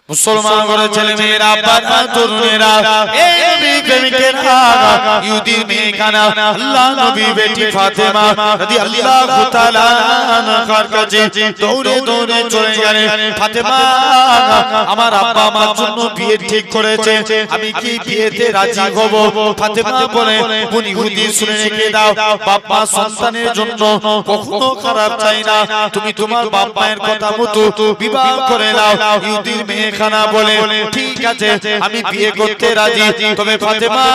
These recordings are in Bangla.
মুসলমান ঘরের ছেলে মেয়েরা, বাবা তরুণেরা, এই নবী প্রেমিকেরা, ইহুদির মেয়ে কানা আল্লাহ নবী বেটি ফাতেমা রাদিয়াল্লাহু তাআলা আনহার কাছে দৌড়ে দৌড়ে চলে গেলেন। ফাতেমা, আমার আব্বা আমার জন্য বিয়ে ঠিক করেছে, আমি কি বিয়েতে রাজি হব? ফাতেমা বলে, কোন ইহুদি শুনে রেখে দাও, বাবা সন্তানের জন্য কখনো খারাপ চাই না, তুমি তোমার বাপ মায়ের কথা মতো বিবাহ করে নাও। ইহুদির মেয়ে খানা বলে, ঠিক আছে আমি বিয়ে করতে রাজি, তবে ফাতেমা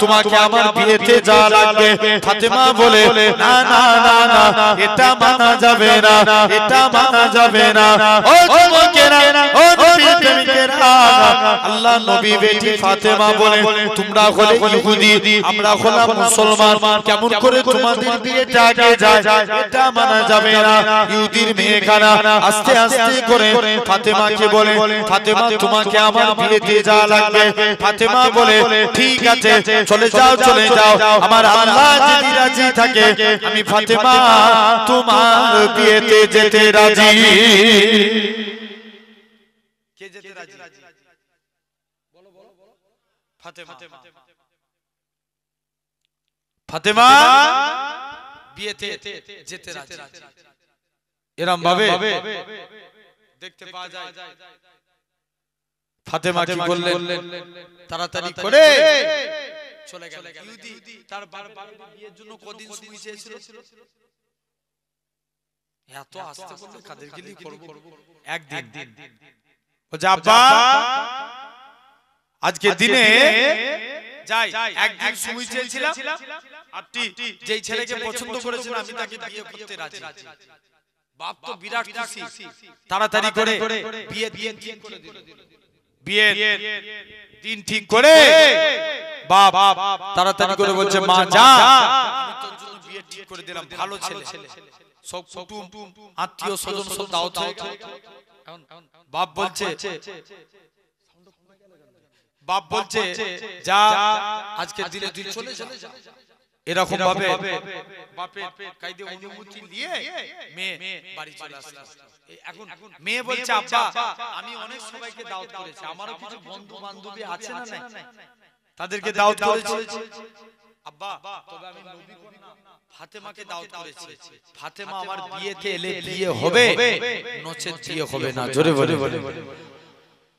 তোমাকে আমার বিয়েতে যা লাগবে। ফাতেমা বলে, না না না না, এটা মানা যাবে না, এটা মানা যাবে না। ও যুবকেরা, ও নবী প্রেমিকেরা, আল্লাহ নবী বেটি ফাতেমা বলে, তোমরা হলে ইহুদি, আমরা হলাম মুসলমান, কেমন করে তোমাদের বিয়েটা আগে যায়, এটা মানা যাবে না। ইহুদির মেয়ে খানা আস্তে আস্তে করে ফাতেমাকে বলে, ফাতেমা তোমাকে আমার বিয়েতে যা লাগবে। ফাতেমা বলে, ঠিক আছে চলে যাও চলে যাও, আমার আল্লাহ যদি রাজি থাকে আমি ফাতেমা তোমার বিয়েতে যেতে রাজি। কে যেতে রাজি? বলো বলো বলো। ফাতেমা। ফাতেমা বিয়েতে যেতে রাজি। এরকম ভাবে দেখতে পাওয়া যায়। ফাতেমা কি করলেন? তাড়াতাড়ি করে চলে গেল। ইহুদি তার বাবার বিয়ের জন্য কদিন সময় চেয়েছিল? এত আস্তে করে কাদের গিলি করব? একদিন। ও যা আব্বা, আজকে দিনে যাই, একদিন সময় চেয়েছিলাম, আপনি যেই ছেলেকে পছন্দ করেছেন আমি তাকে বিয়ে করতে রাজি। বাপ তো বিরাট খুশি, তাড়াতাড়ি করে বিয়ে ঠিক করে দিল। বিয়ের দিন ঠিক করে বাপ তাড়াতাড়ি করে বলছে, মা যা, আমি তোর জন্য বিয়ে ঠিক করে দিলাম, ভালো ছেলে, সব কুটুম আত্মীয় স্বজন সব দাওয়াত হয়েছে। বাপ বলছে যা, আজকে দিনে তুই চলে যা। এরকম ভাবে বাপের কাইদে অনুমতি নিয়ে মেয়ে বাড়ি চলে আসলো। এখন মেয়ে বলছে, আব্বা আমি অনেক সবাইকে দাওয়াত করেছি, আমারও কিছু বন্ধু বান্ধবী আছে না নাই, তাদেরকে দাওয়াত করেছি আব্বা, তবে আমি নবী কন্যা ফাতেমাকে দাওয়াত করেছি। ফাতেমা আমার বিয়েতে এলে বিয়ে হবে, নচেত বিয়ে হবে না। জোরে বলে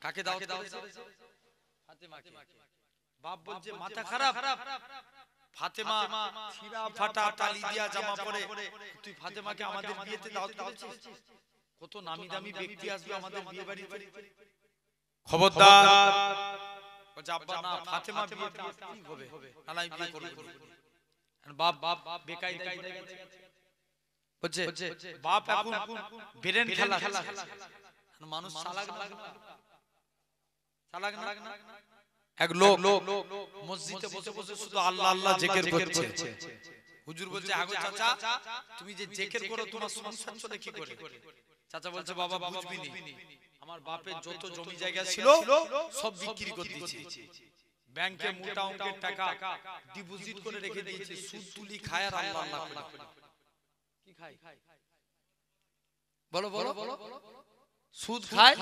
কাকে দাওয়াত করেছে? ফাতেমাকে। বাপ বলছে মাথা খারাপ, ফাতেমা ছিঁড়া ফাটা তালি দিয়া জামা পরে, তুই ফাতেমাকে আমাদের বিয়েতে দাওয়াত করেছিস? কত নামি দামি ব্যক্তি আসবে আমাদের বিয়ে বাড়িতে, খবরদার। বলছে আব্বা না, ফাতেমা বিয়েতে আসতেই হবে, না আমি বিয়ে করব। বাপ বেকায়দা বলছে, বাপ এখন ব্রেন খেলা, মানুষ চালাক না। এক লোক মসজিদে বসে বসে শুধু আল্লাহ আল্লাহ জিকির করছে। হুজুর বলছে, আগো চাচা তুমি যে জিকির করো তোমার সংসার চলে কি করে? চাচা বলছে, বাবা বুঝবি নি, আমার বাপের যত জমি জায়গা ছিল সব বিক্রি করে দিয়েছি, ব্যাংকে মোটা অঙ্কের টাকা ডিপোজিট করে রেখে দিয়েছি, সুদ তুলি খায় আর আল্লাহ আল্লাহ করে। কি খায়? বলো বলো বলো। সুদ খায়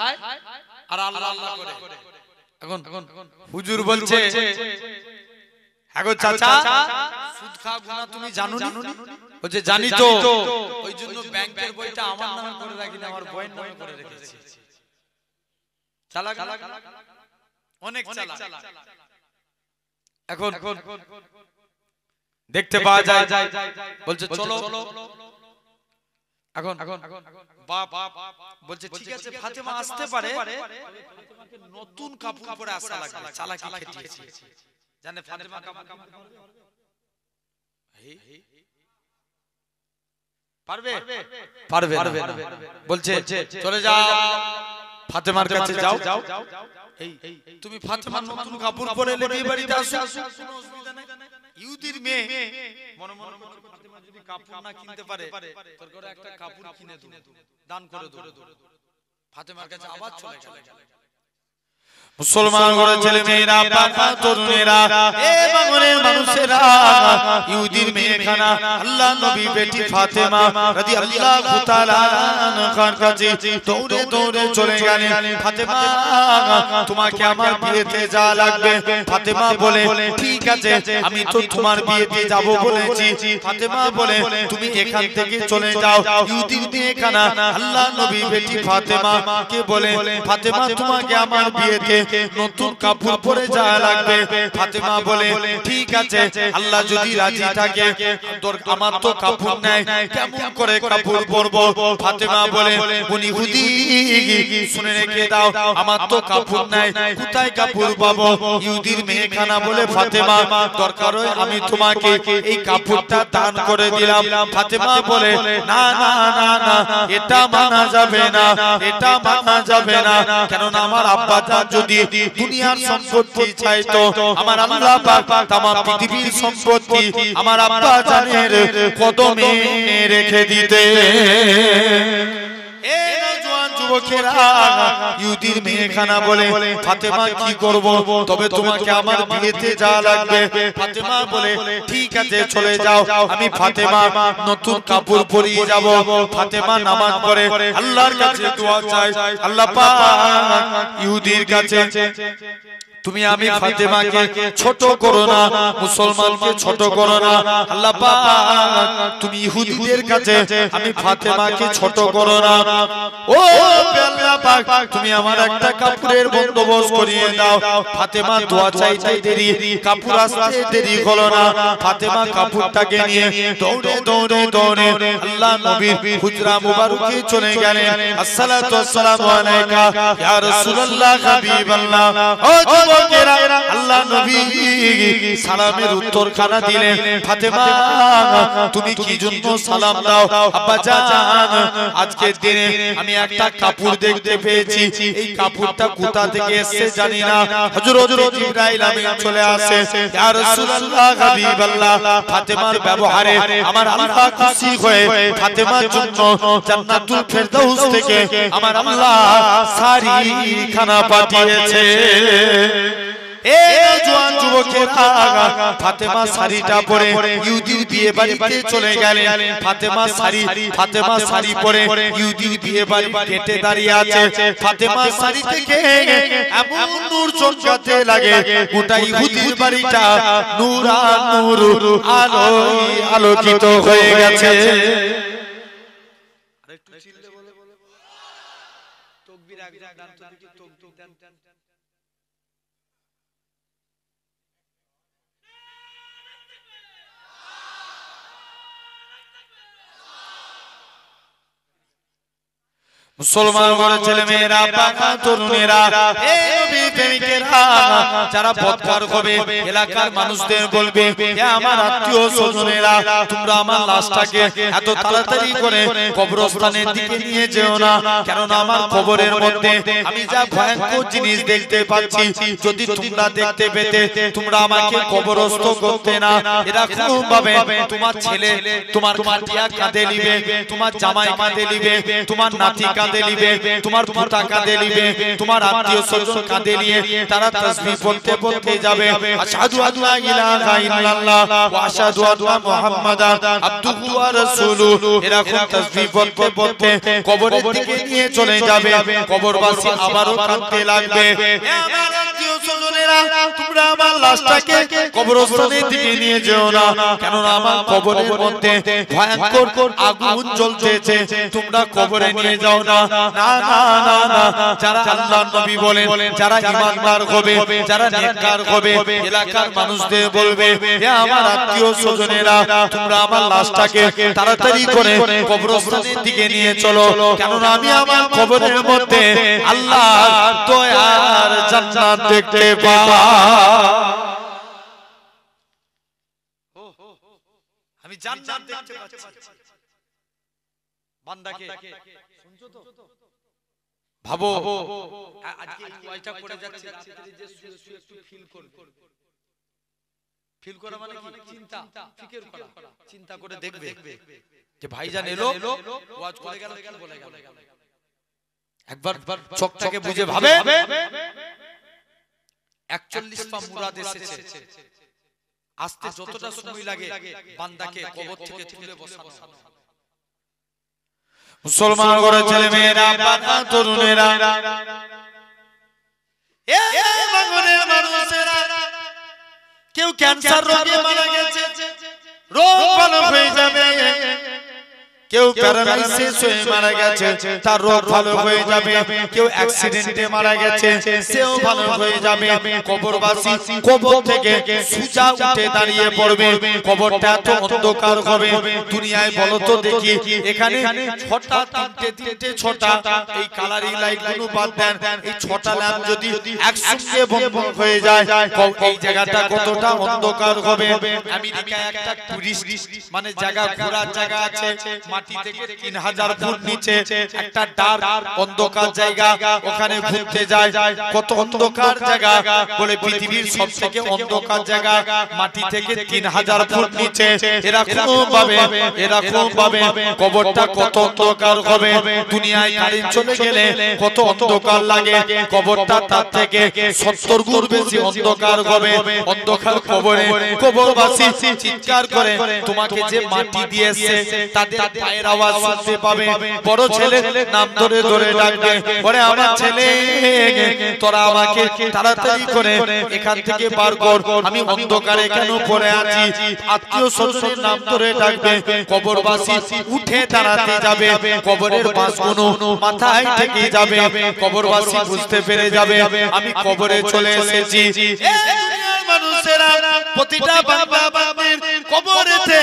আর আল্লাহ আল্লাহ করে। এখন হুজুর বলছে, আগো চাচা সুদ খাওয়া গুনাহ তুমি জানো নি? বলছে জানি তো, ওই জন্য ব্যাংকের বইটা আমার নামে করে রাখি না, আমার বইয়ের নামে করে রেখেছি। চালাক, অনেক চালাক। এখন দেখতে পাওয়া যায়, বলছে চলো। এখন বাপ বলছে ঠিক আছে ফাতেমা আসতে পারে, ফাতেমাকে নতুন কাপড় পরে আসা লাগবে। চালাকি খেটিয়েছে, জানে ফাতেমা কাপড় পারবে বলছে চলে যাও, ফাতেমার কাছে যাও। তুমি ফাতেমার নতুন কাপড় পরে এলে বিয়ে বাড়িতে আসো, কোনো অসুবিধা নাই। ইহুদির মেয়ে মনে মনে ফাতেমা যদি কাপড় না কিনতে পারে, তোর ঘরে একটা কাপড় কিনে দাও, দান করে দাও। ফাতেমার কাছে আবার চলে গেল। মুসলমান ঘরের ছেলে মেয়েরা, পাকা তরুণেরা, এ বাঙালির মানুষেরা, ইহুদির মেয়েখানা আল্লাহ নবী বেটি ফাতেমা রাদিয়াল্লাহু তাআলা আনহার কাছে দৌড়ে দৌড়ে চলে গেলেন। ফাতেমা, তোমাকে আমার বিয়েতে যা লাগবে। ফাতেমা বলে, ঠিক আছে, আমি তো তোমার বিয়েতে যাব বলেছি। ফাতেমা বলে, তুমি এখান থেকে চলে যাও। ইহুদির মেয়েখানা আল্লাহ নবী বেটি ফাতেমা কে বলে, ফাতেমা, তোমাকে আমার বিয়েতে নতুন কাপড় পরে যা লাগবে। ফাতেমা বলে, ঠিক আছে, আল্লাহ যদি রাজি থাকে, আমার তো কাপড় নাই, কেমন করে কাপড় পরবো? ফাতেমা বলে, উনি ইহুদি, শুনে রেখে দাও, আমার তো কাপড় নাই, কোথায় কাপড় পাবো? ইহুদির মেয়েখানা বলে, ফাতেমা, দরকার হয় আমি তোমাকে এই কাপড়টা দান করে দিলাম। ফাতেমা বলে, না না না না, এটা মানা যাবে না, এটা মানা যাবে না। কেননা আমার আব্বা জান যদি দুনিয়ার সম্পত্তি চাইতো, আমার আল্লাহ পাক তামাম পৃথিবীর সম্পত্তি আমার আব্বা জানের কদমে রেখে দিতে। ইহুদির মেয়েখানা বলে, ফাতেমা, কি করব? তবে তোমাকে আমার বিয়েতে যা লাগবে। ফাতেমা বলে, ঠিক আছে, চলে যাও, আমি ফাতেমা নতুন কাপড় পরিয়ে যাব। ফাতেমা নামাজ পড়ে আল্লাহর কাছে দোয়া চায়, আল্লাহ পাক ইহুদির কাছে, তুমি আমি ফাতেমাকে ছোট করো না, মুসলমানকে ছোট করো না। আল্লাহ পাক, তুমি ইহুদিদের কাছে আমি ফাতেমাকে ছোট করো না। ও আল্লাহ পাক, তুমি আমার একটা কাপড়ের বন্দোবস্ত করিয়ে দাও। ফাতেমা দোয়া চাইতে দেরি, কাপড় আসতে দেরি হলো না। ফাতেমা কাপড়টাকে নিয়ে দৌড়ে দৌড়ে দৌড়ে আল্লাহ নবীর হুজরা মুবারকে চলে গেলেন। আসসালাতু ওয়াসসালামু আলাইকা ইয়া রাসূলুল্লাহ, হাবিবাল্লাহ। ও যুবকেরা, আল্লাহ নবী সালামের উত্তর খানা দিলেন। ফাতেমা, তুমি কি জন্য সালাম দাও? আব্বা জান, আজকের দিনে আমি একটা কাপড় দেখতে পেয়েছি, এই কাপড়টা কোথা থেকে এসেছে জানি না। হযরত জিবরাইল আমিন চলে আসে, ইয়া রাসূলুল্লাহ, হাবিবাল্লাহ। ফাতেমার ব্যবহারে আমার আল্লাহ খুশি হয়ে ফাতেমার জন্য জান্নাতুল ফেরদাউস থেকে আমার আল্লাহ শাড়ি খানা পাঠিয়েছে। ফাতেমা শাড়িটা পরে ইহুদির বিয়ে বাড়িতে চলে গেলেন। ফাতেমা শাড়ি পরে ইহুদির বিয়ে বাড়ি গেটে দাঁড়িয়ে আছে। ফাতেমা শাড়ি থেকে এমন নূর চমকাতে লাগে, গোটা ইহুদির বাড়িটা নূরা নূর আলোয় আলোকিত হয়ে গেছে। আরেকটু চিল্লে বলে তাকবীর একজন দান তো দেখি, তাকবীর দান। মুসলমান ঘরের ছেলে মেয়েরা, পাকা তরুণেরা, এই নবী প্রেমিকেরা, যারা বদকার হবে, এলাকার মানুষদের বলবে, হে আমার আত্মীয় স্বজনেরা, তোমরা আমার লাশটাকে এত তাড়াতাড়ি করে কবরস্থানের দিকে নিয়ে যেও না, কেননা আমার কবরের মধ্যে আমি যা ভয়ঙ্কর জিনিস দেখতে পাচ্ছি, যদি তোমরা দেখতে পেতে তোমরা আমাকে কবরস্থ করতে না। এরকম ভাবে তোমার ছেলে, তোমার খাটিয়া কাঁদে নিবে, তোমার জামাই কাঁদে নিবে, তোমার নাতি কাঁদে নিবে, তোমার পোতা কাঁদে নিবে, তোমার আত্মীয় স্বজন কাঁদে নিয়ে তারা তাসবিহ বলতে বলতে যাবে, আশহাদু আল্লা ইলাহা ইল্লাল্লাহ ওয়া আশহাদু আন্না মুহাম্মাদান আবদুহু ওয়া রাসূলুহু। এরকম তাসবিহ বলতে বলতে কবরের দিকে নিয়ে চলে যাবে। কবরবাসী আবারও কাঁদতে লাগবে, হে আমার আত্মীয় স্বজনেরা, তোমরা আমার লাশটাকে কবরস্থানের দিকে নিয়ে যেও না, কেননা আমার কবরের মধ্যে ভয়ঙ্কর আগুন জ্বলতেছে, তোমরা কবরে নিয়ে যাও না। না না না না, যারা আল্লাহর নবী বলেন, যারা ঈমানদার হবে, যারা নেককার হবে, এলাকার মানুষদের বলবে, হে আমার আত্মীয় স্বজনেরা, তোমরা আমার লাশটাকে তাড়াতাড়ি করে কবরস্থানের দিকে নিয়ে চলো, কেননা আমি আমার কবরের মধ্যে আল্লাহর দয়ার জান্নাত দেখতে পাই। আমি জান্নাত দেখতে পাচ্ছি। বান্দাকে শুনছো তো? ভাবো আজকে ওয়াইটা পড়ে যাচ্ছে, রাতে যে শুয়ে শুয়ে একটু ফিল করবে। ফিল করা মানে কি? চিন্তা, ফিকির করা, চিন্তা করে দেখবে যে ভাইজান এলো, ওয়াজ করে গেল, কি বলে গেল। একবার চোখটাকে বুঝে ভাবে, 41 পা মুরাদ এসেছে আসতে যতটা সময় লাগে বান্দাকে কবর থেকে তুলে বসানো মুসলমান ঘরে ছেলে মেয়েরা বাবা তরুণেরা এই বাঙালির মানুষেরা কেউ ক্যান্সার রোগে মারা গেছে রোগ ভালো হয়ে যাবে কেউ প্যারালাইসিস হয়ে মারা গেছে তার রোগ ভালো হয়ে যাবে কেউ অ্যাক্সিডেন্টে মারা গেছে সেও ভালো হয়ে যাবে কবরবাসী কবর থেকে সুজা উঠে দাঁড়িয়ে পড়বে কবরটা তো অন্ধকার হবে দুনিয়ায় বলো তো দেখি এখানে ছটা তিনটে ছটা এই কালারিং লাইটগুলো বাদ দেন এই ছটা ল্যাম্প যদি একসঙ্গে বন্ধ হয়ে যায় এই জায়গাটা কতটা অন্ধকার হবে আমেরিকায় একটা টুরিস্ট মানে জায়গা ঘোরার জায়গা আছে মাটি থেকে 3000 ফুট নিচে একটা ডার্ক অন্ধকার জায়গা ওখানে ঘুরতে যায় কত অন্ধকার জায়গা বলে পৃথিবীর সবথেকে অন্ধকার জায়গা মাটি থেকে 3000 ফুট নিচে এরকম ভাবে কবরটা কত অন্ধকার হবে দুনিয়ায় কারেন্ট চলে গেলে কত অন্ধকার লাগে কবরটা তার থেকে 70 গুণ বেশি অন্ধকার হবে অন্ধকার কবরে কবরবাসী চিৎকার করে তোমাকে যে মাটি দিয়েছে তাদের পায়ের আওয়াজ শুনতে পাবে বড় ছেলে নাম ধরে ধরে ডাকবে বলে আমার ছেলে তোরা আমাকে তাড়াতাড়ি করে এখান থেকে বার কর আমি অন্ধকারে কেন পড়ে আছি আত্মীয় স্বজনের নাম ধরে ডাকবে কবরবাসী উঠে দাঁড়াতে যাবে কবরের বাঁশগুলো মাথায় ঠেকে যাবে কবরবাসী বুঝতে পেরে যাবে আমি কবরে চলে এসেছি মানুষেরা প্রতিটা বাবা বাবার কবরেতে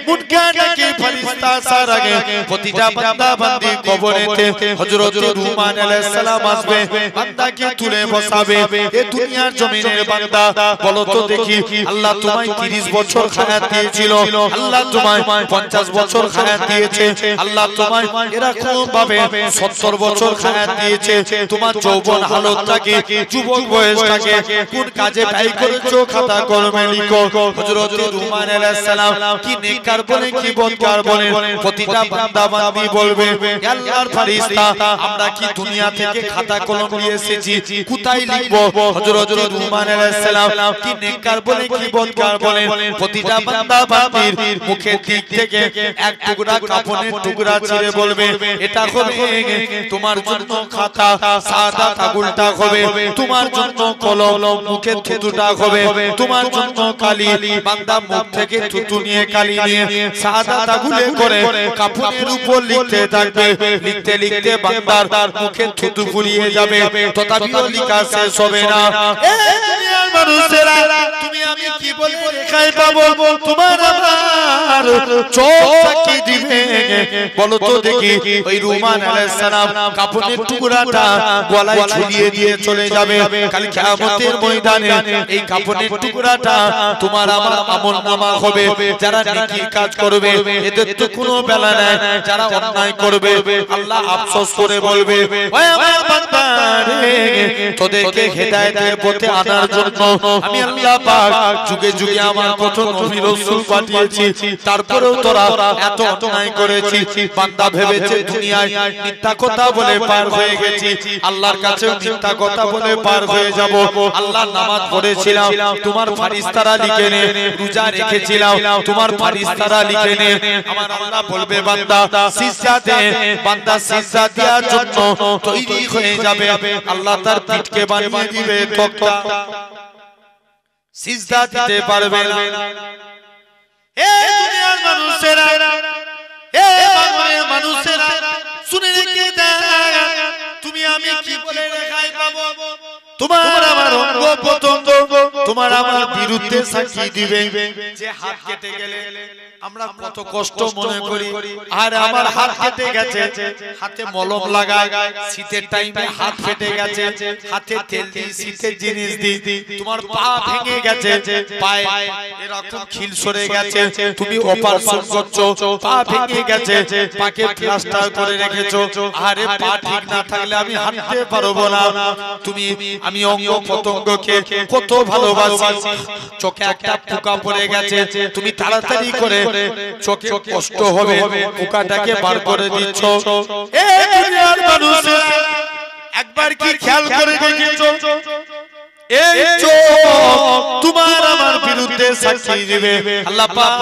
মুটকা নাকি ফেরেশতা আসার আগে প্রতিটা বান্দা বান্দি কবরেতে হযরত রুমান আলাইহিস সালাম আসবে বান্দাকে তুলে বসাবে এই দুনিয়ার জমিনের বান্দা বলো তো দেখি আল্লাহ তোমায় 30 বছর হায়াত দিয়েছিল আল্লাহ তোমায় 50 বছর হায়াত দিয়েছে আল্লাহ তোমায় এরকম ভাবে 70 বছর হায়াত দিয়েছে তোমার যৌবন হালতটাকে যুবক বয়সটাকে কোন কাজে ব্যয় করেছো খাতা কলমে লিখো হযরত রুমান আলাইহিস সালাম কি নেককার বলে কি বদকার বলে প্রতিটা বান্দা বান্দি বলবে আল্লাহর ফেরেশতা আমরা কি দুনিয়া থেকে খাতা কলম নিয়ে এসেছি কোথায় লিখবো হযরত রুমান আলাইহিস সালাম কি নেককার বলে কি বদকার বলে প্রতিটা বান্দা বান্দির মুখের দিক থেকে এক টুকরা কাপড়ের টুকরা ছিঁড়ে বলবে এটা হবে তোমার জন্য খাতা সাদা কাগজটা হবে তোমার জন্য কলম মুখে থুতুটা হবে তোমার জন্য কালি বান্দা মুখ থেকে থুতু নিয়ে কালি নিয়ে সাদা কাগজে করে কাপড়ের উপর লিখতে থাকবে লিখতে লিখতে বান্দার মুখে থুতু ফুরিয়ে যাবে তথাপিও লেখা শেষ হবে না এই দুনিয়ার মানুষেরা তুমি আমি কি বলবো রেখায় পাবো তোমার আমার চোখ সাক্ষী দিবে বলো তো দেখি ওই রুমান আলাইহিস সালাম কাপড়ের টুকরাটা গলায় ঝুলিয়ে দিয়ে চলে যাবে কাল কিয়ামতের ময়দানে এই কাপড়ের টুকরাটা তোমার আমার আমলনামা হবে যারা নেকির কাজ করবে এদের তো কোনো বেলা নাই যারা অন্যায় করবে আল্লাহ আফসোস করে বলবে ওই আমার বান্দা রে তোদেরকে হেদায়েতের পথে আনার জন্য আমি আল্লাহ পাক যুগে যুগে আমার কত নবী রাসূল পাঠিয়েছি তারপরেও তোরা এত অন্যায় করেছিস বান্দা ভেবেছে দুনিয়ায় মিথ্যা কথা বলে পার হয়ে গেছি আল্লাহর কাছে মিথ্যা কথা বলে পার হয়ে যাব আল্লাহ নামাজ পড়েছিলাম তোমার ফেরেশতারা লিখে নে রোজা রেখেছিলাম তোমার ফেরেশতারা লিখে নে আমার আল্লাহ বলবে বান্দা সিজদা দে বান্দা সিজদা দেওয়ার জন্য তৈরি হয়ে যাবে আল্লাহ তার পিঠকে বানিয়ে দিবে তক্তা সিজদা দিতে পারবে না এই দুনিয়ার মানুষেরা এই বাংলার মানুষেরা শুনে রেখে দাও তুমি আমি কি বলে রেখায় পাবো তোমার আমার অঙ্গ প্রত্যঙ্গ তোমার আমার বিরুদ্ধে সাক্ষী দিবে যে হাত কেটে গেলে আমরা কত কষ্ট মনে করি আর আমার হাত কেটে গেছে হাতে মলম লাগায় শীতের টাইমে হাত কেটে গেছে হাতে তেল দিই শীতের জিনিস দিই তোমার পা ভেঙে গেছে পায়ে এরকম খিল সরে গেছে তুমি অপারেশন করছো পা ভেঙে গেছে পাকে প্লাস্টার করে রেখেছো আরে পা ঠিক না থাকলে আমি হাঁটতে পারবো না তুমি আমি অঙ্গ প্রত্যঙ্গকে কত ভালোবাসি চোখে একটা পোকা পড়ে গেছে তুমি তাড়াতাড়ি করে চোখে কষ্ট হবে পোকাটাকে বার করে দিচ্ছ এই দুনিয়ার মানুষেরা একবার কি খেয়াল করে দেখেছো এই চোখ তোমার আমার বিরুদ্ধে সাক্ষী দিবে আল্লাহ পাক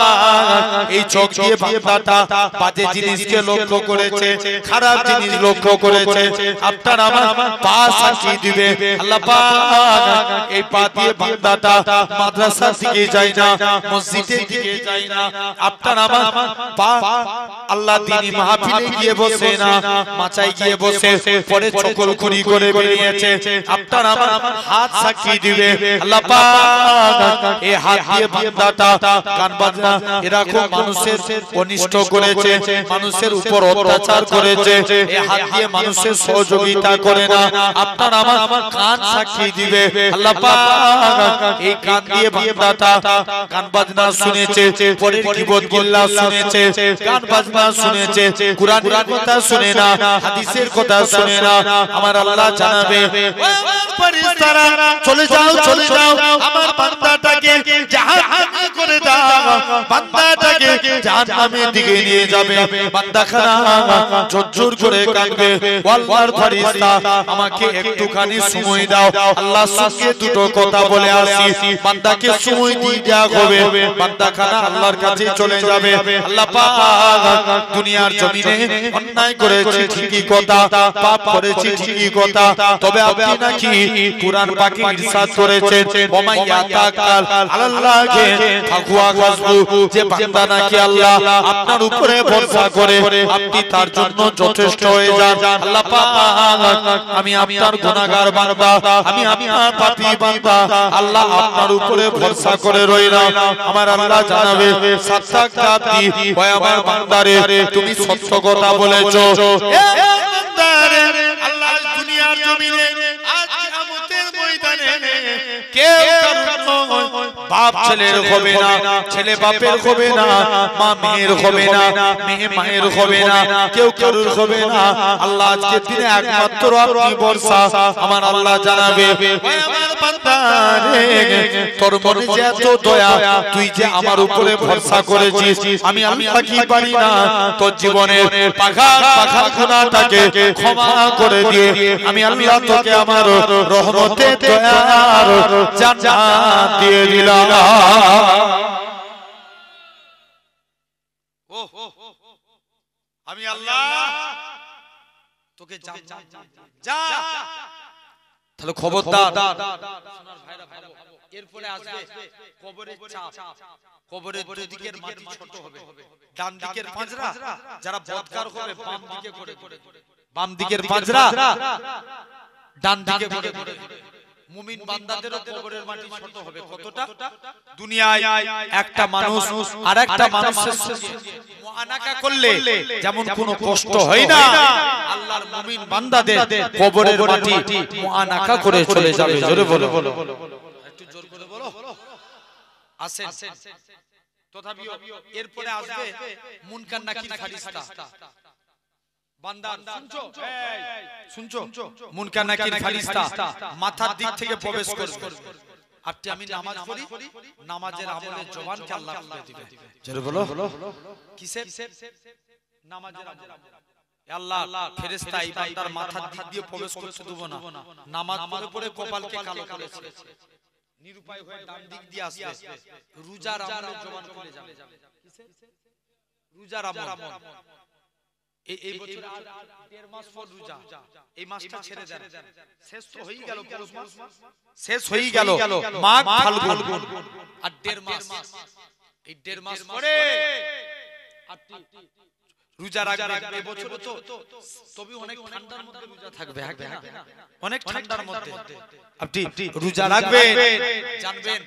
এই চোখ দিয়ে বান্দাটা বাজে জিনিসকে লক্ষ্য করেছে খারাপ জিনিস লক্ষ্য করেছে আপনার আমার পা সাক্ষী দিবে আল্লাহ পাক এই পা দিয়ে বান্দাটা মাদ্রাসার দিকে যায় না মসজিদের দিকে যায় না আপনার আমার পা আল্লাহ দ্বীনি মাহফিলে গিয়ে বসে না মাচায় গিয়ে বসে পরে চকল খুরি করে বেরিয়েছে আপনার আমার হাত সাক্ষী দিবে আল্লাহ পাক এই হাত দিয়ে বান্দাটা গান বাজনা এরা খুব মানুষের অনিষ্ট করেছে মানুষের উপর অত্যাচার করেছে এই হাত দিয়ে মানুষের সহযোগিতা করে না আপনার আমার কান সাক্ষী দিবে আল্লাহ পাক এই কান দিয়ে বান্দাটা গান বাজনা শুনেছে পরের গীবত গিল্লা শুনেছে গান বাজনা শুনেছে কুরআনের কথা শুনে না হাদিসের কথা শুনে না আমার আল্লাহ জানাবে ফেরেশতারা চলে যাও আমার বান্দাটাকে জাহান্নামে করে দাও বান্দাটাকে জাহান্নামের দিকে নিয়ে যাবে বান্দাখানা জোর করে কাঁদবে আল্লাহর ফেরেশতা আমাকে একটুখানি সময় দাও আল্লাহর সঙ্গে দুটো কথা বলে আসি বান্দাকে সময় দিয়ে দেওয়া হবে বান্দাখানা আল্লাহর কাছে চলে যাবে আল্লাহ পাক দুনিয়ার জমিনে অন্যায় করেছে ঠিকই কথা পাপ করেছে ঠিকই কথা তবে আপনি নাকি কুরআন পাকে ইরশাদ করেছেন ওমাইয়া তাকাল আল্লাহকে ফাকুয়া কাসবু যে বান্দা নাকি আল্লাহ আপনার উপরে ভরসা করে আপনি তার জন্য যথেষ্ট হয়ে যান আল্লাহ পাক আমি আপনার গুনাহগার বান্দা আমি আপনার পাপী বান্দা আল্লাহ আপনার উপরে ভরসা করে রইলাম আমার আল্লাহ জানাবে সাত্তাকাতি ওই আমার বান্দারে তুমি সত্য কথা বলেছো এ বান্দারে আল্লাহ দুনিয়ার জমিনে আজ কিয়ামতের ময়দানে কেউ কারো বাপ ছেলের হবে না ছেলে বাপের হবে না মা মেয়ের হবে না মেয়ে মায়ের হবে না কেউ কারোর হবে না আল্লাহ আজকের দিনে একমাত্র আপনি ভরসা আমার আল্লাহ জানাবে ওই আমার বান্দারে তোর মনে যে এত দয়া তুই যে আমার উপরে ভরসা করেছিস আমি আল্লাহ কি পারি না তোর জীবনের পাখা গুনাহটাকে ক্ষমা করে দিয়ে আমি আল্লাহ তোকে আমার রহমতে দয়ার জান্নাত দিয়ে দিলাম আমি আল্লাহ তোকে যা তাহলে খবরদার সোনার ভাইরা ভালো এরপরে আসবে কবরের চাপ কবরের দুদিকের মাটি ছোট হবে ডান দিকের পাঁজরা যারা বদকার হবে বাম দিকে করে বাম দিকের পাঁজরা ডান দিকে করে মুমিন বান্দাদেরও কবরের মাটি ছোট হবে কতটা দুনিয়ায় একটা মানুষ আরেকটা মানুষের সঙ্গে মুআনাকা করলে যেমন কোনো কষ্ট হয় না আল্লাহর মুমিন বান্দাদের কবরের মাটি মুআনাকা করে চলে যাবে জোরে বলো একটু জোর করে বলো আসেন তথাপিও এরপরে আসবে মুনকার নাকির ফেরেশতা বান্দা শুনছো মুনকার নাকির ফেরেশতা মাথার দিক থেকে প্রবেশ করবে আপনি আমি নামাজ পড়ি নামাজের আমলে জবানকে আল্লাহ খুলে দিবে জোরে বলো কিসের নামাজের আমলে আল্লাহ ফেরেশতা এই বান্দার মাথার দিক দিয়ে প্রবেশ করতে দেব না নামাজ পড়ে পড়ে কপালকে কালো করেছে নিরুপায় হয়ে ডান দিক দিয়ে আসবে রোজার আমলে জবান খুলে যাবে কিসের রোজার আমল এই বছর আর 1.5 মাস পর রোজা এই মাসটা ছেড়ে দেন শেষ তো হই গেল পৌষ মাস শেষ হই গেল মাঘ ফাল্গুন আর 1.5 মাস এই 1.5 মাস পরে আপনি রোজা রাখবেন এই বছর তো তবে অনেক ঠান্ডার মধ্যে রোজা থাকবে অনেক ঠান্ডার মধ্যে আপনি রোজা রাখবেন জানবেন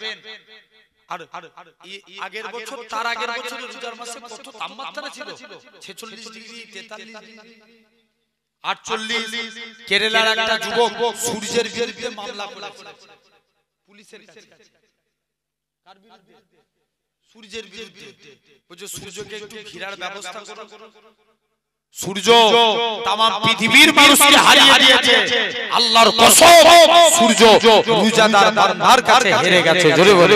আর আগের বছর তার আগের বছর রোজার মাসে কত তাপমাত্রা ছিল 46 ডিগ্রি 43 ডিগ্রি 48 কেরালার একটা যুবক সূর্যের বিরুদ্ধে মামলা করেছে পুলিশের কাছে কার বিরুদ্ধে সূর্যের বিরুদ্ধে বুঝো সূর্যকে একটু ঘিরার ব্যবস্থা করো সূর্য তাম পৃথিবীর মানুষকে হারিয়ে দিয়েছে আল্লাহর কসম সূর্য রোজাদার বান্দার কাছে হেরে গেছে জোরে বলে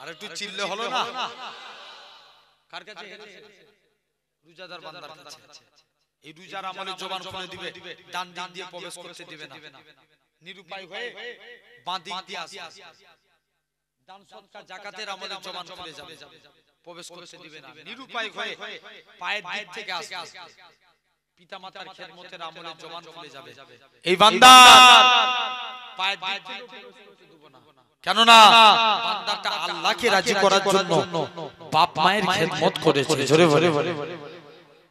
আর একটু চিল্লে হলো না কার কাছে হেরেছে রোজাদার বান্দার কাছে এই রোজার আমলে জবান খুলে দিবে ডান দিক দিয়ে প্রবেশ করতে দিবে না নিরুপায় হয়ে বাঁ দিক দিয়ে আসবে, দান সদকা যাকাতের আমলে জবান খুলে যাবে, প্রবেশ করতে দিবে না। নিরুপায় হয়ে পায়ের দিক থেকে আসবে, পিতামাতার খেদমতের আমলে জবান খুলে যাবে। এই বান্দা পায়ের দিক থেকে প্রবেশ করতে দেব না, কেন না বান্দাটা আল্লাহকে রাজি করার জন্য বাপ মায়ের খেদমত করেছে। জোরে বলে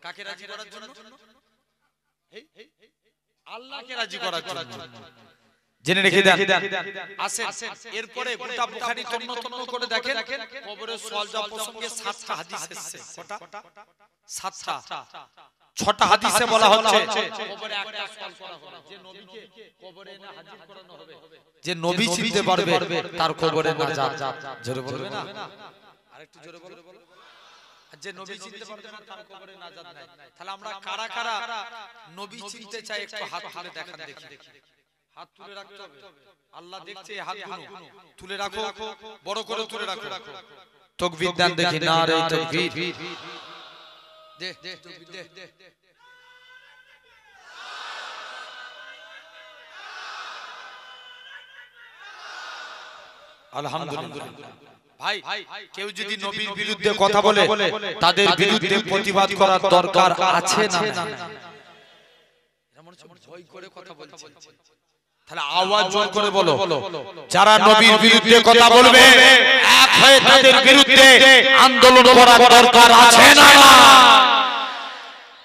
কাকে রাজি করার জন্য? আল্লাহকে রাজি করার জন্য। জেনে রেখে দেন। আসেন এরপরে গোটা বুখারী তন্ন তন্ন করে দেখেন, কবরের সওয়াল জবাব প্রসঙ্গে 7টা হাদিস এসেছে। কটা? 7টা। 6টা হাদিসে বলা হচ্ছে কবরে একটা সওয়াল করা হবে, যে নবীকে কবরে না হাজির করানো হবে, যে নবী চিনতে পারবে তার কবরে না যাত। জোরে বলবে না, আরেকটু জোরে বলো। যে নবী চিনতে পারবে না তার কবরে না যাত নাই। তাহলে আমরা কারা কারা নবী চিনতে চাই একটু হাত তুলে দেখান দেখি। হাত তুলে রাখতে হবে, আল্লাহ দেখছে। হাতগুলো তুলে রাখো, বড় করে তুলে রাখো। তাকবীর দেন দেখি, নারে তাকবীর। দে তাকবীর দে। আলহামদুলিল্লাহ। ভাই কেউ যদি নবীর বিরুদ্ধে কথা বলে তাদের বিরুদ্ধে প্রতিবাদ করার দরকার আছে না? এমন ভয় করে কথা বলছে, তাহলে আওয়াজ জোর করে বলো, যারা নবীর বিরুদ্ধে কথা বলবে এক হয়ে তাদের বিরুদ্ধে আন্দোলন করার দরকার আছে না?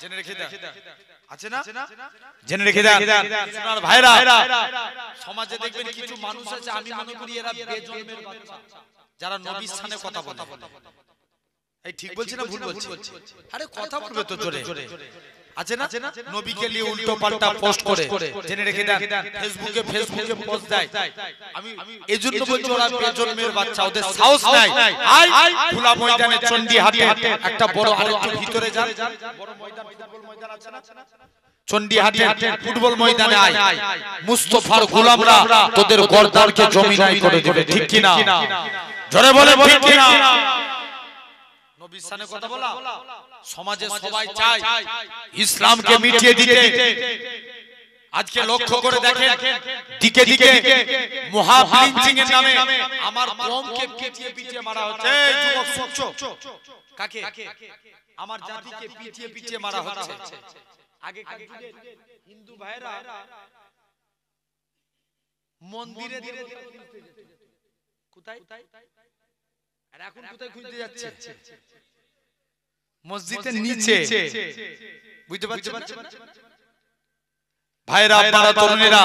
জেনে রেখে দেন, আছে না? জেনে রেখে দেন সোনার ভাইরা। সমাজে দেখবেন কিছু মানুষ আছে, আমি মনে করি এরা বেজন্মের বাচ্চা, যারা নবীর সামনে কথা বলে। এই ঠিক বলছি না ভুল বলছি? আরে কথা বলবে তো জোরে, আছে না? নবীকে নিয়ে উল্টো পাল্টা পোস্ট করে। জেনে রেখে দেন, ফেসবুকে পোস্ট দেয়। আমি এজন্য বলছি ওরা বেজন্মের বাচ্চা, ওদের সাহস নাই। আই খোলা ময়দানে চন্ডিহাটে একটা বড়, আরেকটু ভিতরে যান, বড় ময়দান, ফুটবল ময়দান আছে না? চন্ডিহাটে ফুটবল ময়দানে আয়, মুস্তাফার গোলামরা তোদের গর্দানকে জমিনাই করে দিবে। ঠিক কি না? জোরে বলে ঠিক কি না? নবীর সামনে কথা বলা সমাজে সবাই চায় ইসলামকে মিটিয়ে দিতে। আজকে লক্ষ্য করে দেখেন, দিকে দিকে মুহাফিলিং এর নামে আমার কওমকে পিটিয়ে পিটিয়ে মারা হচ্ছে। এই যুবক শুনছো? কাকে? আমার জাতিকে পিটিয়ে পিটিয়ে মারা হচ্ছে। আগেকার যুগে হিন্দু ভাইরা মন্দিরে কোথায়, আর এখন কোথায় খুঁজতে যাচ্ছে? মসজিদের নিচে। বুঝতে পারছেন ভাইরা, আপনারা তরুণেরা,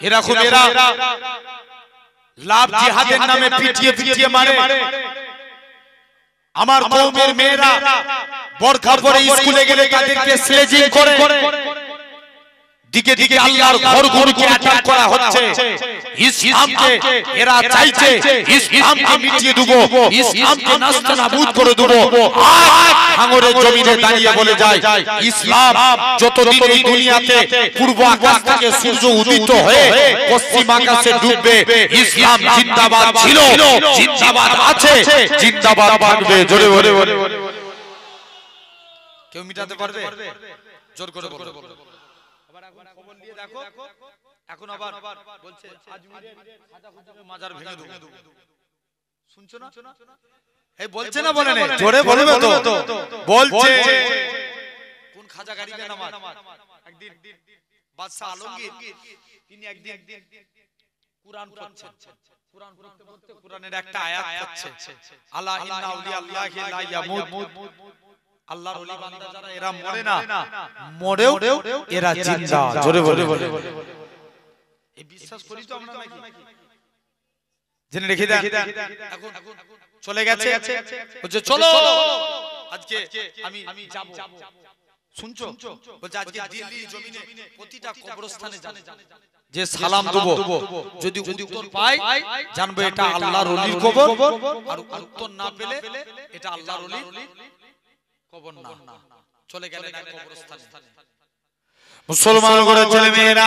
এরকম এরা লাভ জিহাদের নামে পিটিয়ে পিটিয়ে মারে। আমার কওমের মেয়েরা বোরকা পরে স্কুলে গেলে তাদেরকে স্লেজিং করে। দিকে দিকে আল্লাহর ঘরগুলোকে অ্যাটাক করা হচ্ছে। ইসলামকে এরা চাইছে ইসলামকে মিটিয়ে দেব, ইসলামকে নাস্তানাবুদ করে দেব। ভাঙরের জমিনে দাঁড়িয়ে বলে যায়, ইসলাম যতদিন এই দুনিয়াতে পূর্ব আকাশ থেকে সূর্য উদিত হয়ে পশ্চিম আকাশে ডুববে, ইসলাম জিন্দাবাদ ছিল, জিন্দাবাদ আছে, জিন্দাবাদ থাকবে। জোরে বলে কেউ মিটাতে পারবে? জোর করে বলো। খবর নিয়ে দেখো, এখন আবার বলছে আজমিরের খাজা হুজুরের মাজার ভেঙে দেব। শুনছো না? এই বলছে না, বলে না, জোরে বলবে তো। বলছে কোন খাজা গারিবে নামাজ? একদিন বাদশা আলমগীর তিনি একদিন কুরআন পড়ছেন। কুরআন পড়তে পড়তে কুরআনের একটা আয়াত পড়ছে, আলা ইন্না আউলিয়া আল্লাহি লা ইয়ামুত। আল্লাহর ওলি বান্দা যারা এরা মরে না, মরেও এরা জিন্দা। জোরে বলে এই বিশ্বাস করি তো আমরা নাকি? জেনে রেখে দেন। এখন চলে গেছে, বলছে চলো আজকে আমি যাব। শুনছো? বলছে আজকে দিল্লির জমিনে প্রতিটা কবরস্থানে যাব, যে সালাম দেব, যদি উত্তর পাই জানবো এটা আল্লাহর ওলির কবর, আর উত্তর না পেলে এটা আল্লাহর ওলির কবর না। চলে গেলেন এক কবরস্থানে। মুসলমান করে ছেলে মেয়েরা,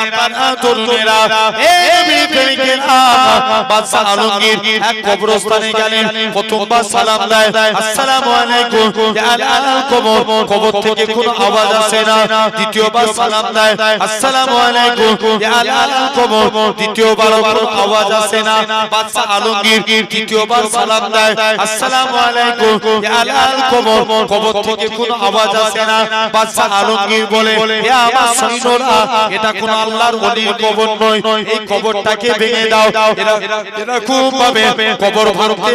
তরুণেরা, প্রেমিকেরা বাদশা আলমগীর এক কবরস্থানে গেলেন প্রথমবার সালাম দেয় আসসালামু আলাইকুম ইয়া আল কবর কবর থেকে কোনো আওয়াজ আসে না দ্বিতীয়বার সালাম দেয় আসসালামু আলাইকুম ইয়া আল কবর দ্বিতীয়বার কোনো আওয়াজ আসে না বাদশা আলমগীর তৃতীয়বার সালাম দেয় আসসালামু আলাইকুম ইয়া আল কবর কবর থেকে কোনো আওয়াজ আসে না বাদশা আলমগীর বলে হে আমার সৈন্যরা এটা কোন আল্লাহর ওলির কবর নয় এই কবরটাকে ভেঙে দাও এরা খুব ভাবে কবর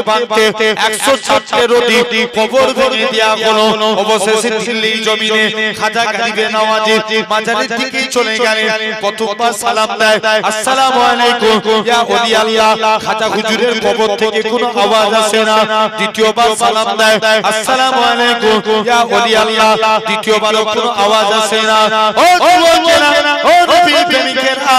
ভাঙতে 104 রোদি কবর ভেঙে দেয়া হলো অবশেষে দিল্লির জমিনে খাজা গরিবে নওয়াজি মাজারের দিকে চলে গেলেন প্রথমবার সালাম দেয় আসসালামু আলাইকুম ইয়া ওলি আল্লাহ খাজা হুজুরের কবর থেকে কোনো আওয়াজ আসে না দ্বিতীয়বার সালাম দেয় আসসালামু আলাইকুম ইয়া ওলি আল্লাহ দ্বিতীয়বার কোনো আওয়াজ আসে না ও যুবকেরা ও নবী প্রেমিকেরা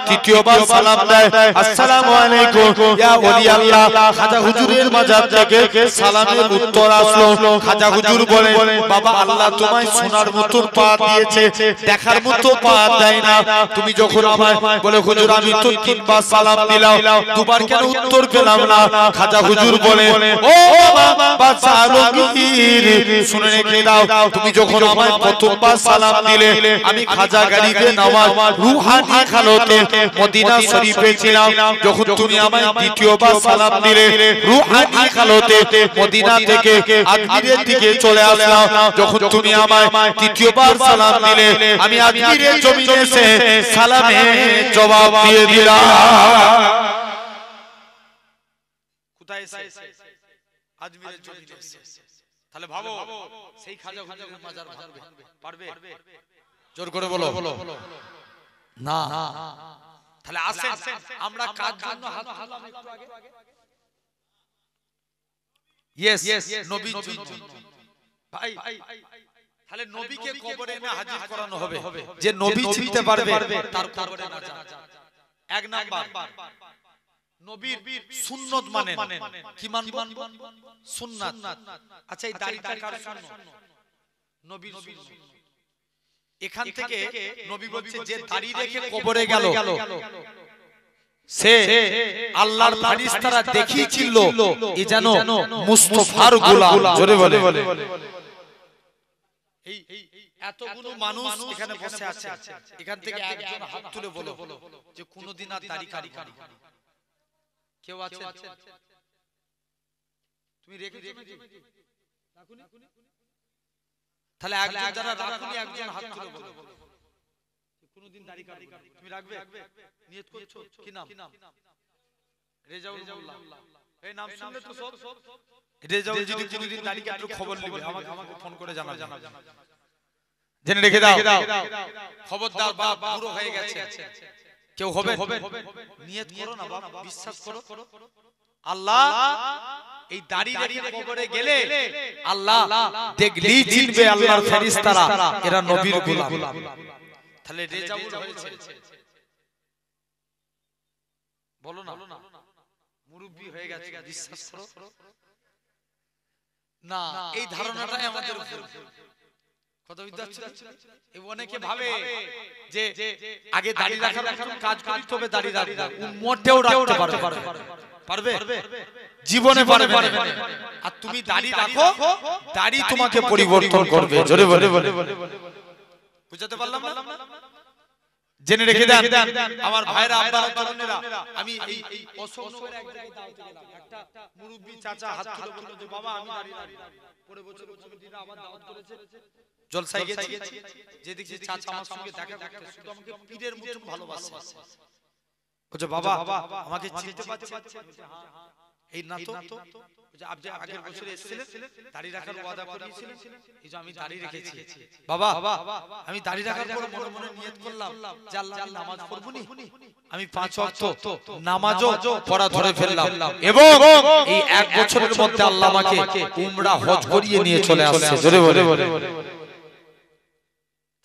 তৃতীয়বার সালাম দেয় আসসালামু আলাইকুম ইয়া ওলি আল্লাহ খাজা হুজুরের মাজার থেকে সালামের উত্তর আসলো খাজা হুজুর বলে বাবা আল্লাহ তোমায় শোনার মতো পা দিয়েছে দেখার মতো পা দেয় না তুমি যখন আমায় বলে হুজুর আমি তো তিনবার সালাম দিলাম দুবার কেন উত্তর পেলাম না খাজা হুজুর বলে ও বাবা বাদশা আলমগীর শুনে রেখে দাও তুমি যখন আমায় প্রথমবার সালাম দিলে আমি খাজা গরিবে নওয়াজ রুহানি হালতে মদিনা শরীফে ছিলাম যখন তুমি আমায় দ্বিতীয়বার সালাম দিলে রুহানি হালতে মদিনা থেকে আজমিরের দিকে চলে আসলাম যখন তুমি আমায় তৃতীয়বার সালাম দিলে আমি আজমিরের জমিনে এসে সালামে জবাব দিয়ে দিলাম কোথায় এসে আজমিরের জমিনে এসে তাহলে ভাবো সেই খাজা হুজুরের মাজার ভাঙবে পারবে জোর করে বলো না তাহলে আসেন আমরা কার জন্য হাত তুললাম একটু আগে ইয়েস নবীর জন্য ভাই তাহলে নবীকে কবরে এনে হাজির করানো হবে যে নবী চিনতে পারবে তার কবরে না যান এক নাম্বার নবীর সুন্নাত মানেন কি মানবেন সুন্নাত আচ্ছা এই দাড়িটা কার সুন্নাত নবীর সুন্নাত এখান থেকে নবী বলছে যে দাড়ি রেখে কবরে গেল সে আল্লাহর ফেরেশতারা দেখিয়েছিল এ যেন মুস্তাফার গোলাম জোরে বলে এই এতগুলো মানুষ এখানে বসে আছে এখান থেকে একজন হাত তুলে বলো যে কোনদিন আর দাড়ি কাটি কেউ আছে তুমি রেখেছো রাখুনি তাহলে একজন যারা রাখুনি একজন হাত তুলে বলো কোনদিন দাড়ি কাটি তুমি রাখবে নিয়ত করছো কি নাম রেজাউল মোল্লা এই নাম শুনলে তো সব রেজাউল যদি কোনদিন দাড়ি কাটার খবর নেবে আমাকে ফোন করে জানাবে জেনে রেখে দাও খবরদার বাপ পুরো হয়ে গেছে কেউ হবে নিয়ত করো না বাপ বিশ্বাস করো আল্লাহ এই দাড়ি রেখে কবরে গেলে আল্লাহ দেখলেই চিনবে আল্লাহর ফেরেশতারা এরা নবীর গোলাম তাহলে রেজাউল হয়েছে বলো না মুরব্বি হয়ে গেছে বিশ্বাস করো না এই ধারণাটাই আমাদের কত বিদ্যার্থী অনেকে ভাবে যে আগে দাড়ি রাখার কাজ করতে হবে দাড়ি রাখবে মোটেও রাখতে পারবে জীবনে পারবে আর তুমি দাড়ি রাখো দাড়ি তোমাকে পরিবর্তন করবে জোরে বলে বুঝাতে পারলাম না জেনে রেখে দেন আমার ভাইরা আব্বারা তরুণেরা আমি এই অসংখ্য এক জায়গায় দাওয়াতে গেলাম একটা মুরব্বি চাচা হাত তুলে বলল যে বাবা আমি দাড়ি পরে বছর দিনে আমার দাওয়াত করেছে জলসায় গেছি যে দেখছি চাচা আমার সঙ্গে দেখা করতে শুধু আমাকে পীরের মতন ভালোবাসে বলছে বাবা আমাকে চিনতে পারছেন হ্যাঁ এই না তো যে আপনি আগের বছর এসেছিলেন দাড়ি রাখার ওয়াদা করেছিলেন এই যে আমি দাড়ি রেখেছি বাবা আমি দাড়ি রাখার পর মনে মনে নিয়ত করলাম যে আল্লাহ আমি নামাজ পড়ব নি আমি 5 ওয়াক্ত নামাজও পড়া ধরে ফেললাম এবং এই এক বছরের মধ্যে আল্লাহ আমাকে উমরা হজ করিয়ে নিয়ে চলে আসছে জোরে বলে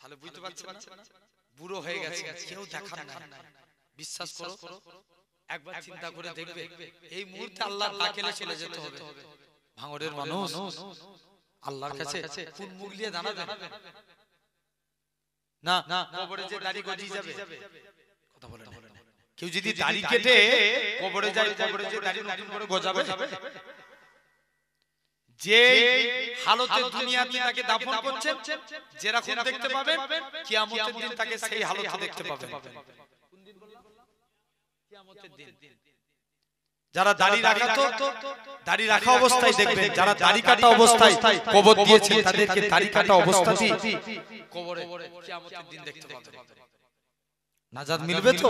তাহলে বুঝতে পারছেন না বুড়ো হয়ে গেছে কেউ দেখার না বিশ্বাস করো একবার চিন্তা করে দেখবে এই মুহূর্তে আল্লাহর ডাকেলে চলে যেতে হবে ভাঙড়ের মানুষ আল্লাহর কাছে কোন মুখ নিয়ে দাঁড়াবে না কবরে যে দাড়ি গজিয়ে যাবে কথা বলে কেউ যদি দাড়ি কেটে কবরে যায়, কবরে যে দাড়ি নতুন করে গজাবে, যে হালতে দুনিয়াতে তাকে দাফন করছেন যেরকম দেখতে পাবেন, কিয়ামতের দিন তাকে সেই হালতে দেখতে পাবেন। কোন দিন বললাম? কিয়ামতের দিন। যারা দাড়ি রাখা, তো দাড়ি রাখা অবস্থায় দেখবেন, যারা দাড়ি কাটা অবস্থায় কবর দিয়েছেন তাদেরকে দাড়ি কাটা অবস্থাতেই কবরে কিয়ামতের দিন দেখতে পাবেন। নাজাত মিলবে তো?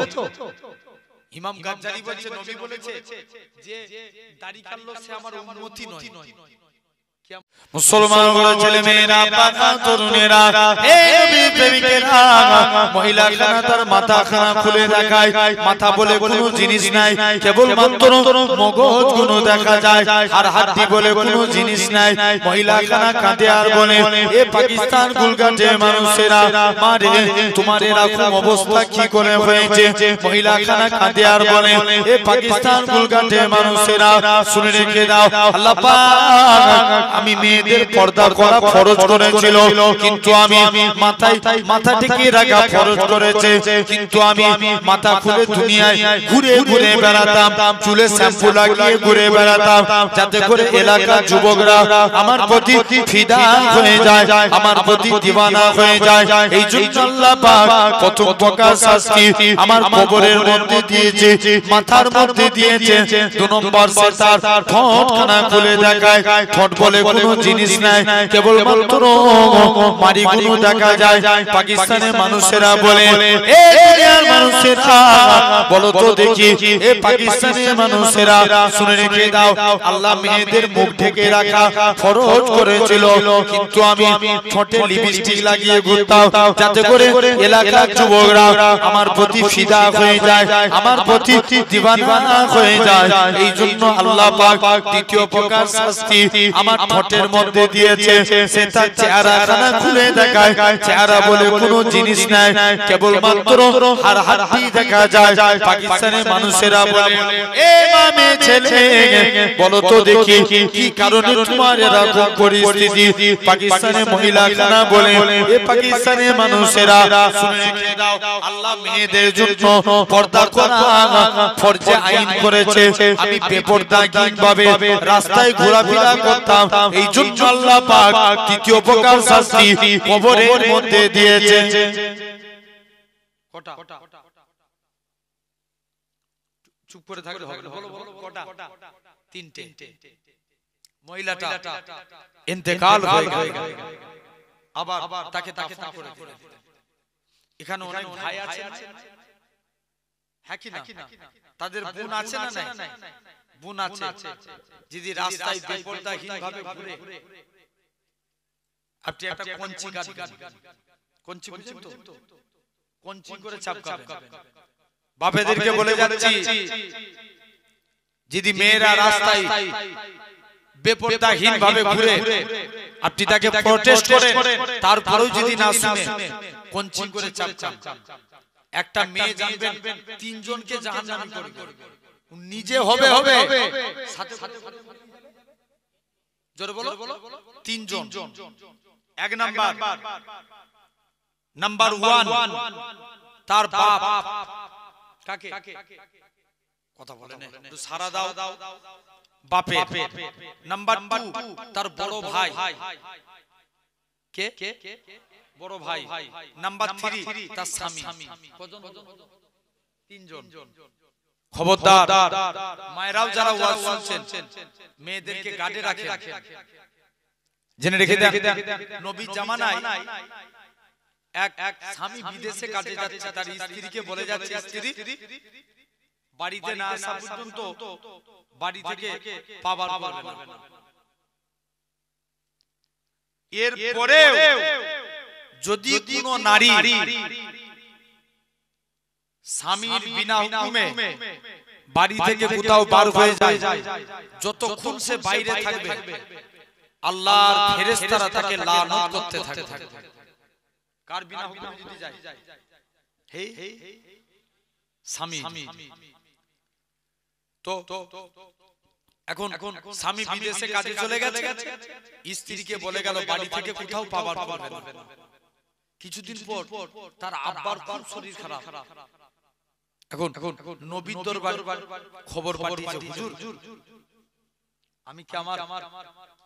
ইমাম গাজ্জালি বলছে, নবী বলেছে যে দাড়ি কাটলো সে আমার উম্মতি নয়। মুসলমান ছেলে মেয়েরা, বাবা তরুণেরা, এই নবী প্রেমিকেরা, মহিলা খানা তার মাথা খানা খুলে দেখায়। মাথা বলে কোনো জিনিস নাই, কেবল মাত্র মগজ গুলো দেখা যায়, আর হাড্ডি বলে কোনো জিনিস নাই। মহিলা খানা কাঁদে আর বলে, এ পাকিস্তান গুলগাটে মানুষেরা, মারে তোমার এরকম অবস্থা কি করে হয়েছে? মহিলা খানা কাঁদে আর বলে, এ পাকিস্তান গুলগাটে মানুষেরা, শুনে রেখে দাও, আল্লাহ পাক আমি মেয়েদের পর্দা করা ফরজ করেছিল, কিন্তু আমি মাথা টিকিয়ে রাখা ফরজ করেছে, কিন্তু আমি মাথা খুলে দুনিয়ায় ঘুরে ঘুরে বেড়াতাম, চুলে শ্যাম্পু লাগিয়ে ঘুরে বেড়াতাম, যাতে করে এলাকার যুবকরা আমার প্রতি ফিদা হয়ে যায়, আমার প্রতি দিওয়ানা হয়ে যায়। এই জন্য আল্লাহ পাক প্রথম প্রকার শাস্তি আমার কবরের মধ্যে দিয়েছে, মাথার মধ্যে দিয়েছে। 2 নম্বর সে তার ঠোঁটখানা খুলে দেখায়। ঠোঁট বলে কোনো জিনিস নাই, কেবল মাত্র মারিগুলো দেখা যায়। পাকিস্তানের মানুষেরা বলে, এ দুনিয়ার মানুষেরা বলো তো দেখি, এ পাকিস্তানের মানুষেরা শুনে রেখে দাও, আল্লাহ মেয়েদের মুখ ঢেকে রাখা ফরজ করেছিল, কিন্তু আমি ঠোঁটে লিপস্টিক লাগিয়ে ঘুরতাম, যাতে করে এলাকার যুবকরা আমার প্রতি ফিদা হয়ে যায়, আমার প্রতি দিওয়ানা হয়ে যায়। এই জন্য আল্লাহ পাক দ্বিতীয় প্রকার শাস্তি আমার ঠোঁটের মধ্যে দিয়েছে, সে তার চেহারাখানা খুলে দেখায়। চেহারা বলে কোনো জিনিস নাই, কেবল মাত্র হাড়-হাড্ডি দেখা যায়। পাকিস্তানের মানুষেরা বলে, এ মামে ছেলে বলো তো দেখি কি কারণে তোমার এরকম পরিস্থিতি? পাকিস্তানের মহিলাখানা বলে, এ পাকিস্তানের মানুষেরা শুনে রেখে দাও, আল্লাহ মেয়েদের জন্য পর্দা করা ফরজে আইন করেছে। আমি বেপরদাগিভাবে রাস্তায় ঘোরাফেরা করতাম, এই জন্য আল্লাহ পাক তৃতীয় প্রকার শাস্তি কবরের মধ্যে দিয়েছে। কটা? চুপ করে থাকলে হবে না, বলো বলো কটা? 3টে। মহিলাটা ইন্তেকাল হয়ে গেল, আবার তাকে দাফন করে দিল। এখানে অনেক ভাই আছে, হ্যাঁ কি না? তাদের বোন আছে না নাই? বোন আছে, যদি রাস্তায় বেপরদাহীন ভাবে ঘুরে, আপনি একটা কঞ্চি কাটবেন, কঞ্চি বুঝেন তো? কঞ্চি করে চাপকাবেন। বাপেদেরকে বলে যাচ্ছি, যদি মেয়েরা রাস্তায় বেপরদাহীন ভাবে ঘুরে, আপনি তাকে প্রটেস্ট করেন, তারপরেও যদি না শুনে কঞ্চি করে চাপকান, একটা মেয়ে জানবেন 3 জনকে জাহান্নামী করবে, নিজে হবে সাথে সাথে জোরে বলো 3 জন। 1 নাম্বার 1 তার বাপ, কাকে কথা বলে না, একটু সারা দাও, বাপে। নাম্বার 2 তার বড় ভাই, কে? বড় ভাই। নাম্বার 3 তার স্বামী। কজন? 3 জন। খবরদার মায়েরাও যারা ওয়াজ শুনছেন, মেয়েদেরকে গার্ডে রাখে, জেনে রেখে দেন। নবী জামানায় এক স্বামী বিদেশে কাজে যাচ্ছে, তার স্ত্রীকে বলে যাচ্ছে, স্ত্রী বাড়িতে না আসা পর্যন্ত বাড়ি থেকে পাবার করবে না। এরপরে যদি কোনো নারী স্বামীর বিনা হুকুমে বাড়ি থেকে কোথাও বার হয়ে যায়, যতক্ষণ সে বাইরে থাকবে আল্লাহর ফেরেশতারা তাকে লানত করতে থাকে। কার বিনা হুকুমে যদি যায়? হে স্বামী। তো এখন স্বামী বিদেশে কাজে চলে গেছে, স্ত্রীকে বলে গেল বাড়ি থেকে কোথাও পাবার করবে না। কিছুদিন পর তার আব্বার খুব শরীর খারাপ, এখন নবীর দরবার খবর পাঠিয়েছে, হুজুর আমি কি আমার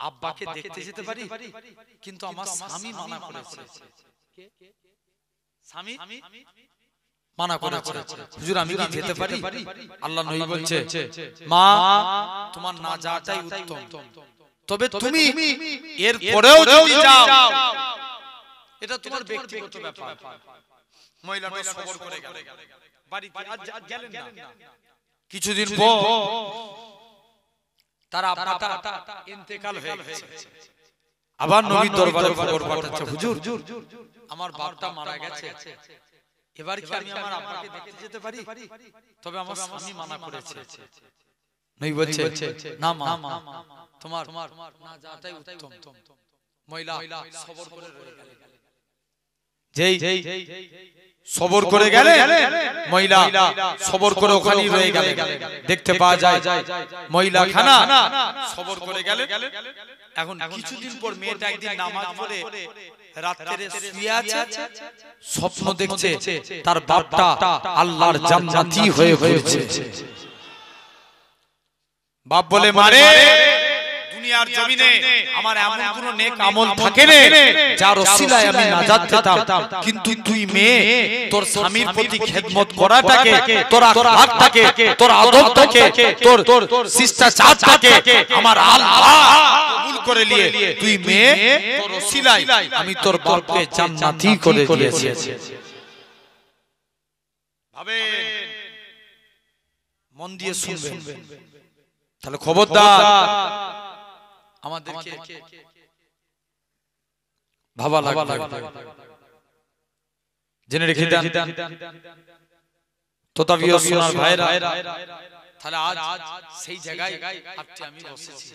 আব্বাকে দেখতে যেতে পারি? কিন্তু আমার স্বামী মানা করেছে। স্বামী মানা করেছে। হুজুর আমি কি যেতে পারি? আল্লাহ নবী বলছে, মা তোমার না যাওয়াটাই উত্তম, তবে তুমি এর পরেও যদি যাও এটা তোমার ব্যক্তিগত ব্যাপার। মহিলাটা সবর করে গেল, বাড়িতে আর গেলেন না। কিছুদিন পর তার আব্বাটা ইন্তেকাল হয়ে গেছে। আবার নবীর দরবারে খবর পাঠাচ্ছে, হুজুর আমার বাপটা মারা গেছে, এবার কি আমি আমার আব্বাকে দেখতে যেতে পারি? তবে আমার স্বামী মানা করেছে। নবী বলছে, না মা তোমার না যাওয়াটাই উত্তম। মহিলা সবর করে রয়ে গেল। যেই সবর করে গেলে মহিলা সবর করে ওখানেই রয়ে গেলে। দেখতে পাওয়া যায় মহিলা খানা সবর করে গেলে। এখন কিছুদিন পর মেয়েটা একদিন নামাজ পড়ে রাত্রে শুয়ে আছে, স্বপ্ন দেখছে তার বাপটা আল্লাহর জান্নাতি হয়ে ঘুরছে। বাপ বলে, মারে দুনিয়ার জমিনে আমার এমন কোন নেক আমল থাকে না যার ওসিলায় আমি নাজাত পেতাম, কিন্তু তুই মেয়ে তোর স্বামীর প্রতি খেদমত করাটাকে, তোর আখলাকটাকে, তোর আদবটাকে, তোর শিষ্টাচারটাকে আমার আল্লাহ কবুল করে নিয়ে তুই মেয়ে তোর ওসিলায় আমি তোর বাপকে জান্নাতি করে দিয়েছি। ভাবেন, মন দিয়ে শুনবেন, তাহলে খবরদার আমাদেরকে ভাবা লাগবে, জেনে রেখে দেন তোতাবিও সোনার ভাইরা। তাহলে আজ সেই জায়গায় আপনি আমি বসেছি।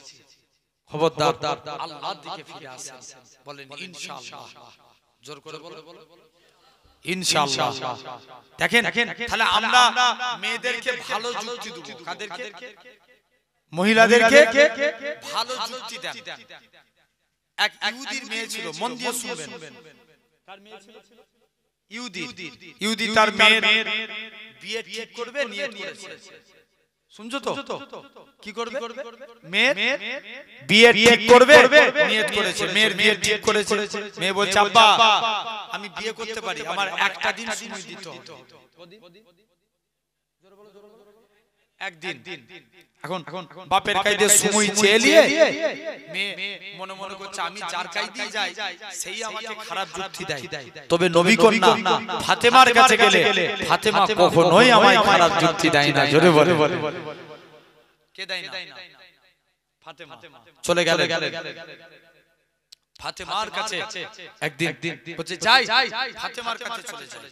খবরদার আল্লাহর দিকে ফিরে আসেন, বলেন ইনশাআল্লাহ। জোর করে বলো ইনশাআল্লাহ। দেখেন তাহলে আমরা মেয়েদেরকে ভালো যুক্তি দেব, কাদেরকে? মহিলাদেরকে ভালো যুক্তি দেন। এক ইহুদির মেয়ে ছিল, মন দিয়ে শুনবেন। কার মেয়ে ছিল? ইহুদি তার মেয়ের বিয়ে ঠিক করবে, নিয়ত করেছে। শুনছো তো? কি করবে? মেয়ের বিয়ে ঠিক করবে, নিয়ত করেছে। মেয়ের বিয়ে ঠিক করেছে। মেয়ে বলছে, আব্বা আমি বিয়ে করতে পারি, আমার একটা দিন সময় দিতে হবে। একদিন। এখন বাপের কাছে সময় চেয়ে নিয়ে মেয়ে মনে মনে করছে, আমি যার কাছে দিয়ে যাই সেই আমাকে খারাপ যুক্তি দেয়। তবে নবী কন্যা ফাতেমার কাছে গেলে ফাতেমা কখনোই আমায় খারাপ যুক্তি দেয় না। জোরে বলে, কে দেয় না? ফাতেমা। চলে গেল ফাতেমার কাছে। একদিন বলছে, যাই ফাতেমার কাছে চলে যাই।